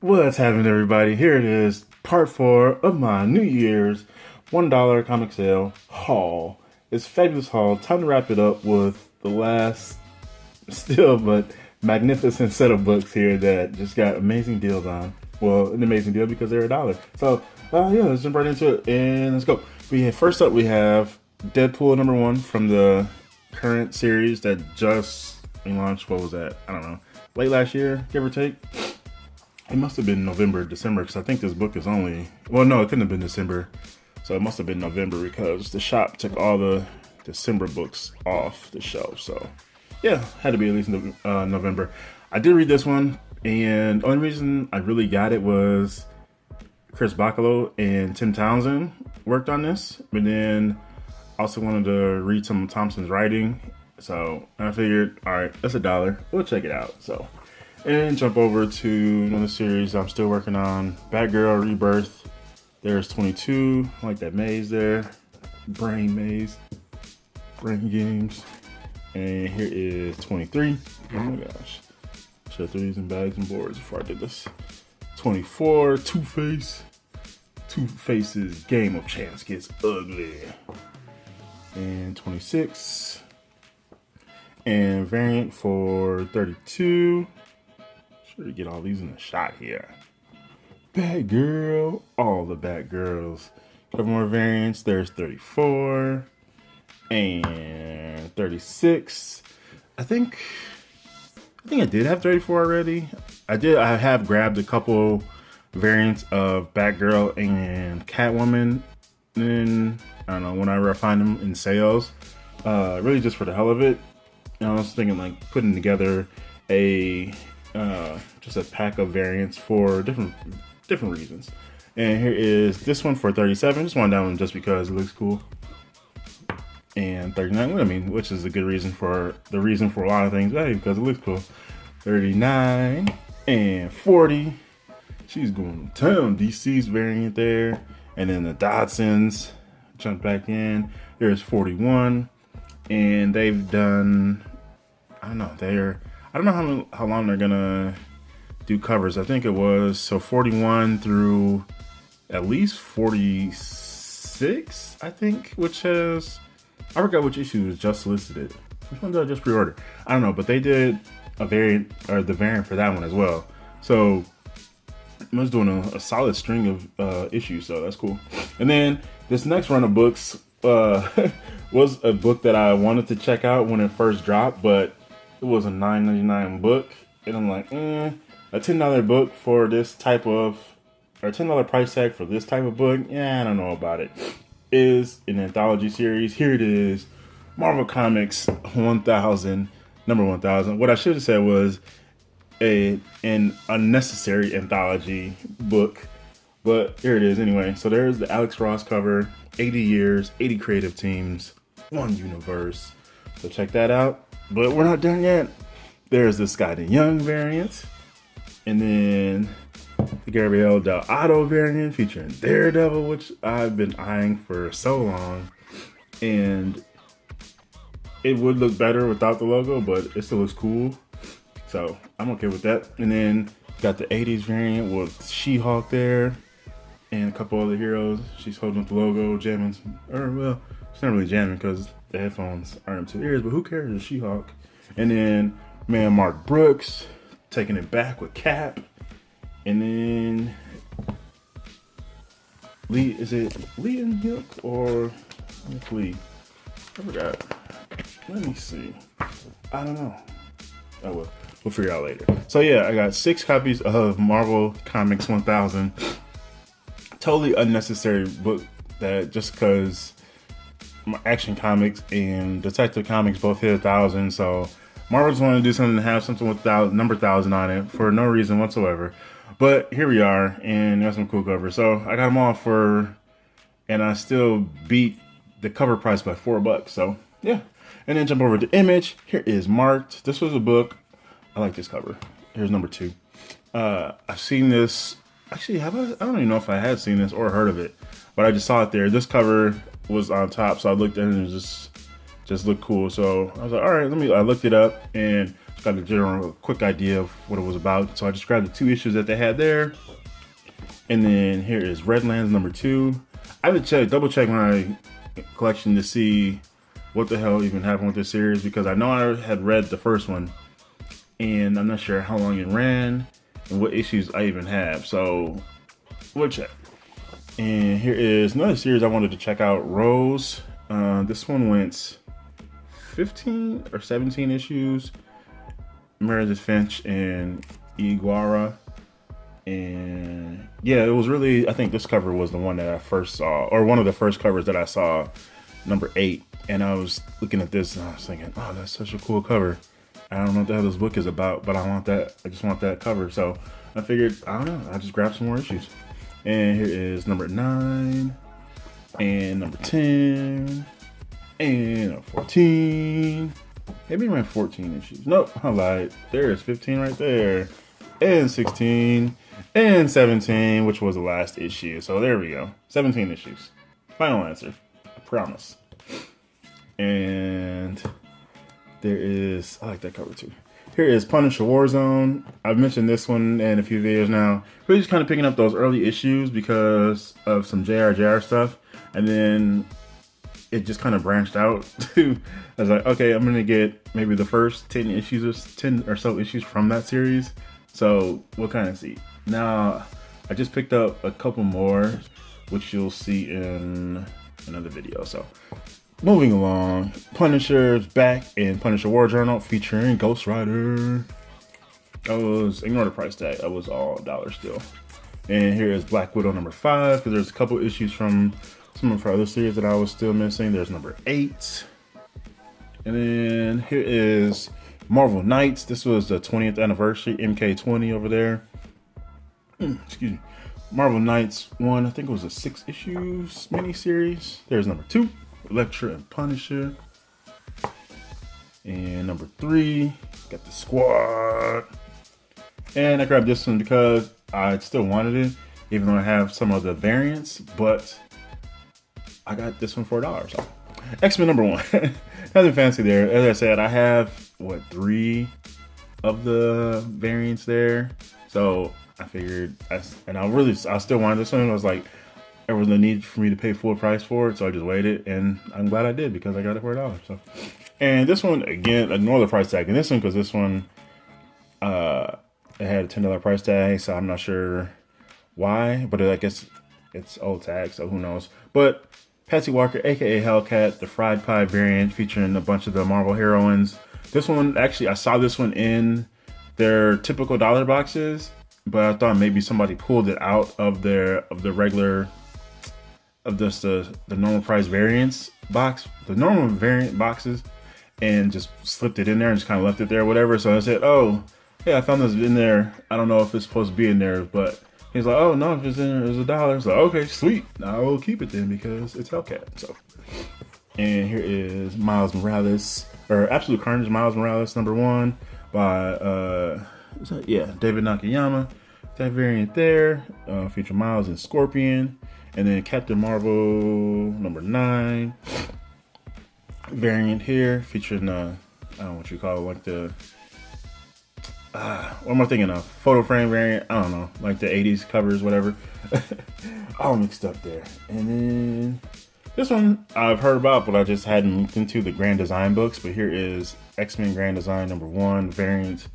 What's happening, everybody? Here it is, part 4 of my New Year's $1 comic sale haul. It's a fabulous haul. Time to wrap it up with the last, still but magnificent set of books here that just got amazing deals on. Well, an amazing deal because they're $1. So, yeah, let's jump right into it and let's go. First up, we have Deadpool #1 from the current series that just launched. What was that? I don't know. Late last year, give or take. It must have been November, December, because I think this book is only... Well, no, it couldn't have been December. So it must have been November because the shop took all the December books off the shelf. So, yeah, had to be at least November. I did read this one, and the only reason I really got it was Chris Bachalo and Tim Townsend worked on this. But then I also wanted to read some of Thompson's writing. So I figured, all right, that's $1. We'll check it out. So... And jump over to another series I'm still working on, Girl Rebirth. There's 22, I like that maze there, brain maze, brain games. And here is 23. Oh my gosh, should have threw these in bags and boards before I did this. 24, Two-Face's Game of Chance Gets Ugly. And 26. And variant for 32. Sure to get all these in a shot here. Batgirl, all the Batgirls. Couple more variants. There's 34 and 36. I think I did have 34 already. I have grabbed a couple variants of Batgirl and Catwoman. And I don't know, whenever I find them in sales, really just for the hell of it. And I was thinking like putting together just a pack of variants for different reasons. And here is this one for 37. Just wanted that one just because it looks cool. And 39, I mean, which is a good reason for a lot of things. Hey, because it looks cool. 39 and 40. She's going to town. DC's variant there. And then the Dodsons jump back in. There's 41. And they've done, I don't know how long they're gonna do covers. I think it was 41 through at least 46, I think, I forgot which issue was just listed. Which one did I just pre-order? I don't know, but they did a variant, or the variant for that one as well. So I was doing a solid string of issues, so that's cool. And then this next run of books was a book that I wanted to check out when it first dropped, but it was a $9.99 book, and I'm like, a $10 book for this type of, or $10 price tag for this type of book, yeah, I don't know about it. Is an anthology series. Here it is, Marvel Comics 1000, number 1000. What I should have said was an unnecessary anthology book, but here it is anyway. So there's the Alex Ross cover, 80 years, 80 creative teams, one universe. So check that out. But we're not done yet. There's the Scott and Young variant. And then the Gabriel Del Otto variant featuring Daredevil, which I've been eyeing for so long. And it would look better without the logo, but it still looks cool. So I'm okay with that. And then got the 80s variant with She-Hulk there. And a couple other heroes. She's holding up the logo, jamming. Or, well, it's not really jamming because the headphones aren't to the ears, but who cares? It's She-Hulk. And then, man, Mark Brooks taking it back with Cap. And then, is it Lee and Hook or Lee? I forgot. Let me see. I don't know. Oh, well, we'll figure it out later. So, yeah, I got 6 copies of Marvel Comics 1000. Totally unnecessary book that just because my Action Comics and Detective Comics both hit 1,000, so Marvel's wanted to do something to have something with number 1,000 on it for no reason whatsoever. But here we are, and there's some cool covers. So I got them all and I still beat the cover price by $4. So yeah, and then jump over to Image. Here is Marked. This was a book. I like this cover. Here's number 2. I've seen this. Actually, I don't even know if I had seen this or heard of it, but I just saw it there. This cover was on top, so I looked at it and it just looked cool. So I was like, all right, I looked it up, and Just got a general quick idea of what it was about. So I just grabbed the 2 issues that they had there. And then here is Redlands #2. I had to double check my collection to see what the hell even happened with this series, because I know I had read the first one and I'm not sure how long it ran and what issues I even have. So we'll check. And here is another series I wanted to check out, Rose. This one went 15 or 17 issues. Meredith Finch and Iguara. And yeah, it was really, I think this cover was the one that I first saw, or one of the first covers that I saw, #8. And I was looking at this and I was thinking, oh, that's such a cool cover. I don't know what the hell this book is about, but I just want that cover. So I figured, I don't know, I just grabbed some more issues. And here is #9 and #10 and 14. Maybe around 14 issues. Nope, I lied. There is 15 right there. And 16 and 17, which was the last issue. So there we go. 17 issues. Final answer. I promise. And there is, I like that cover too. Here is Punisher Warzone. I've mentioned this one in a few videos now. Really just kind of picking up those early issues because of some JRJR stuff. And then it just kind of branched out to, I was like, okay, I'm going to get maybe the first 10 or so issues from that series. So we'll kind of see. Now, I just picked up a couple more, which you'll see in another video. So moving along, Punisher's back in Punisher War Journal featuring Ghost Rider. Ignore the price tag, that was all $1 still. And here is Black Widow #5, because there's a couple issues from some of her other series that I was still missing. There's #8. And then here is Marvel Knights. This was the 20th anniversary, MK20 over there. Excuse me. Marvel Knights 1, I think it was a 6 issues miniseries. There's #2, Elektra and Punisher. And #3, got the Squad. And I grabbed this one because I still wanted it, even though I have some of the variants, but I got this one for $1. So X-Men #1. Nothing fancy there. As I said, I have, 3 of the variants there. So I figured, I still wanted this one. I was like, there was no need for me to pay full price for it, so I just waited, and I'm glad I did because I got it for $1. So, and this one, again, ignore the price tag in this one, because this one, it had a $10 price tag, so I'm not sure why, but I guess it's old tag, so who knows. But Patsy Walker, aka Hellcat, the fried pie variant featuring a bunch of the Marvel heroines. This one, actually, I saw this one in their typical dollar boxes, but I thought maybe somebody pulled it out of the regular, of just the normal price variants box, the normal variant boxes, and just slipped it in there and just kind of left it there or whatever. So I said, oh, hey, I found this in there. I don't know if it's supposed to be in there, but he's like, oh no, if it's in there, it's $1. So okay, sweet. I will keep it then because it's Hellcat. So, and here is Miles Morales, or Absolute Carnage, Miles Morales #1 by David Nakayama. That variant there, featuring Miles and Scorpion, and then Captain Marvel #9 variant here featuring I don't know what you call it, like the what am I thinking of? Photo frame variant. I don't know, like the 80s covers, whatever. All mixed up there. And then this one I've heard about, but I just hadn't looked into the Grand Design books. But here is X-Men Grand Design #1 variant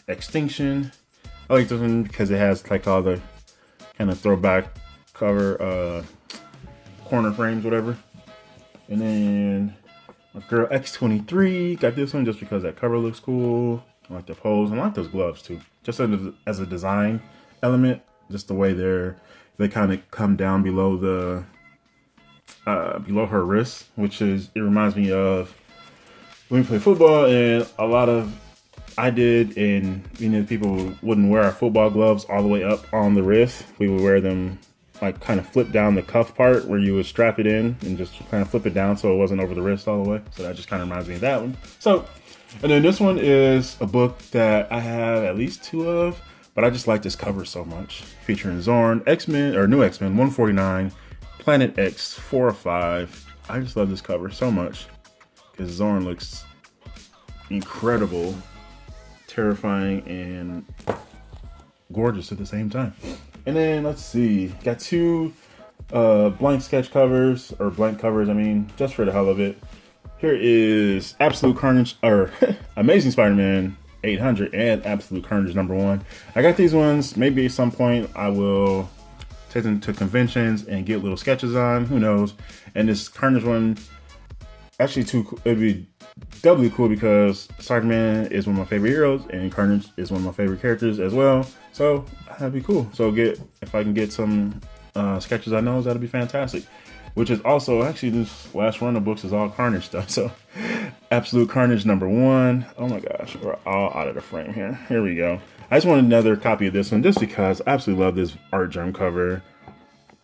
Extinction. I like this one because it has like all the kind of throwback cover, corner frames, whatever. And then my girl X-23 got this one just because that cover looks cool. I like the pose. I like those gloves too, just as a design element. Just the way they kind of come down below the below her wrist, which is, it reminds me of when we play football, and a lot of I did, and people wouldn't wear our football gloves all the way up on the wrist. We would wear them like kind of flip down the cuff part where you would strap it in and just kind of flip it down so it wasn't over the wrist all the way. So that just kind of reminds me of that one. So, and then this one is a book that I have at least 2 of, but I just like this cover so much. Featuring Zorn, X-Men, or New X-Men 149, Planet X 4 of 5. I just love this cover so much because Zorn looks incredible terrifying and gorgeous at the same time. And then let's see, got two blank sketch covers, or blank covers, I mean, just for the hell of it. Here is Absolute Carnage, or Amazing Spider-Man 800 and Absolute Carnage #1. I got these ones. Maybe at some point I will take them to conventions and get little sketches on. Who knows? And this Carnage one, actually, it'd be doubly cool because Spider-Man is one of my favorite heroes, and Carnage is one of my favorite characters as well. So that'd be cool. So if I can get some sketches I know, that'd be fantastic. Which is also, actually, this last run of books is all Carnage stuff. So Absolute Carnage #1. Oh my gosh, we're all out of the frame here. Here we go. I just wanted another copy of this one just because I absolutely love this art germ cover.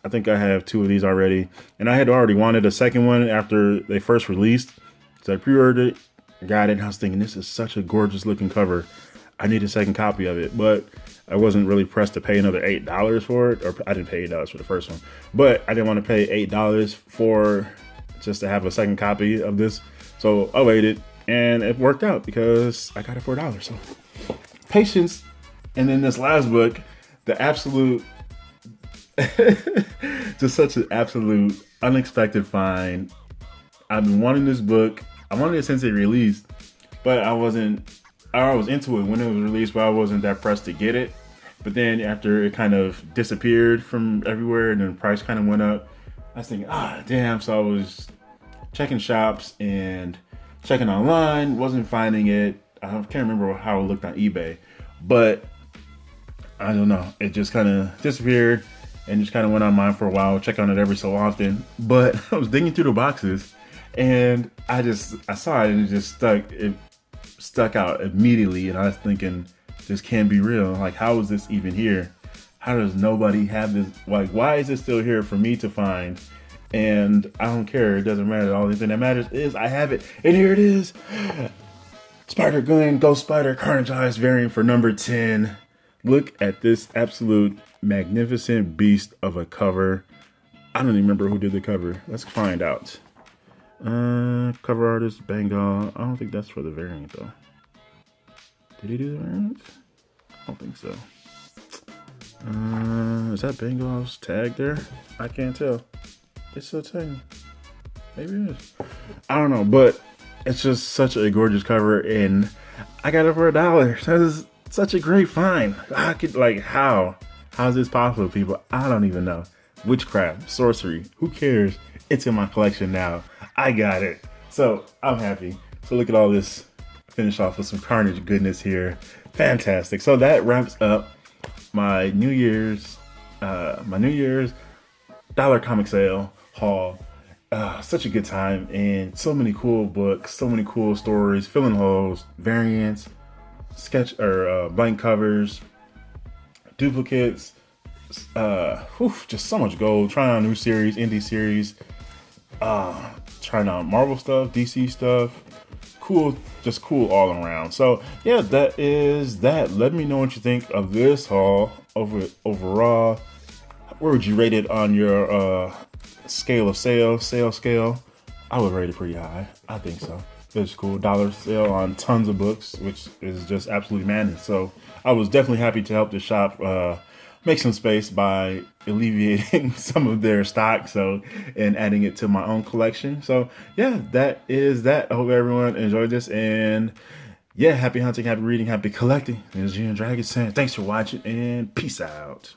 I think I have 2 of these already. And I had already wanted a second one after they first released. So I pre-ordered it, got it, and I was thinking, this is such a gorgeous looking cover. I need a second copy of it. But I wasn't really pressed to pay another $8 for it. Or I didn't pay $8 for the first one. But I didn't want to pay $8 for just to have a second copy of this. So I waited, and it worked out because I got it for $1. So patience. And then this last book, the absolute, just such an absolute unexpected find. I've been wanting this book. I wanted it since it released, but I was into it when it was released, but I wasn't that pressed to get it. But then after it kind of disappeared from everywhere and then the price kind of went up, I was thinking, damn. So I was checking shops and checking online, wasn't finding it. I can't remember how it looked on eBay, but I don't know. It just kind of disappeared and just kind of went on mine for a while, check on it every so often. But I was digging through the boxes and I saw it and it just stuck out immediately. And I was thinking, this can't be real. Like, how is this even here? How does nobody have this? Like, why is it still here for me to find? And I don't care. It doesn't matter. The only thing that matters is I have it. And here it is. Spider-Gwen Ghost Spider Carnage Eyes variant for #10. Look at this absolute magnificent beast of a cover. I don't even remember who did the cover. Let's find out. Cover artist, Bengal. I don't think that's for the variant though. Did he do the variant? I don't think so. Is that Bengal's tag there? I can't tell. It's still tagging. Maybe it is. I don't know, but it's just such a gorgeous cover, and I got it for $1. That is such a great find. How is this possible, people? I don't even know. Witchcraft, sorcery, who cares? It's in my collection now. I got it. So I'm happy. So look at all this. Finish off with some Carnage goodness here. Fantastic. So that wraps up my New Year's dollar comic sale haul. Such a good time, and so many cool books, so many cool stories, filling holes, variants, sketch or blank covers, duplicates, just so much gold. Trying out new series, indie series, trying out Marvel stuff, DC stuff. Cool, just cool all around. So yeah, that is that. Let me know what you think of this haul overall. Where would you rate it on your scale of sale scale? I would rate it pretty high. I think so. It's cool. Dollar sale on tons of books, which is just absolutely madness. So I was definitely happy to help the shop make some space by alleviating some of their stock, and adding it to my own collection. So yeah, that is that. I hope everyone enjoyed this, and yeah, happy hunting, happy reading, happy collecting. This is GENOTHADRAGON saying thanks for watching, and peace out.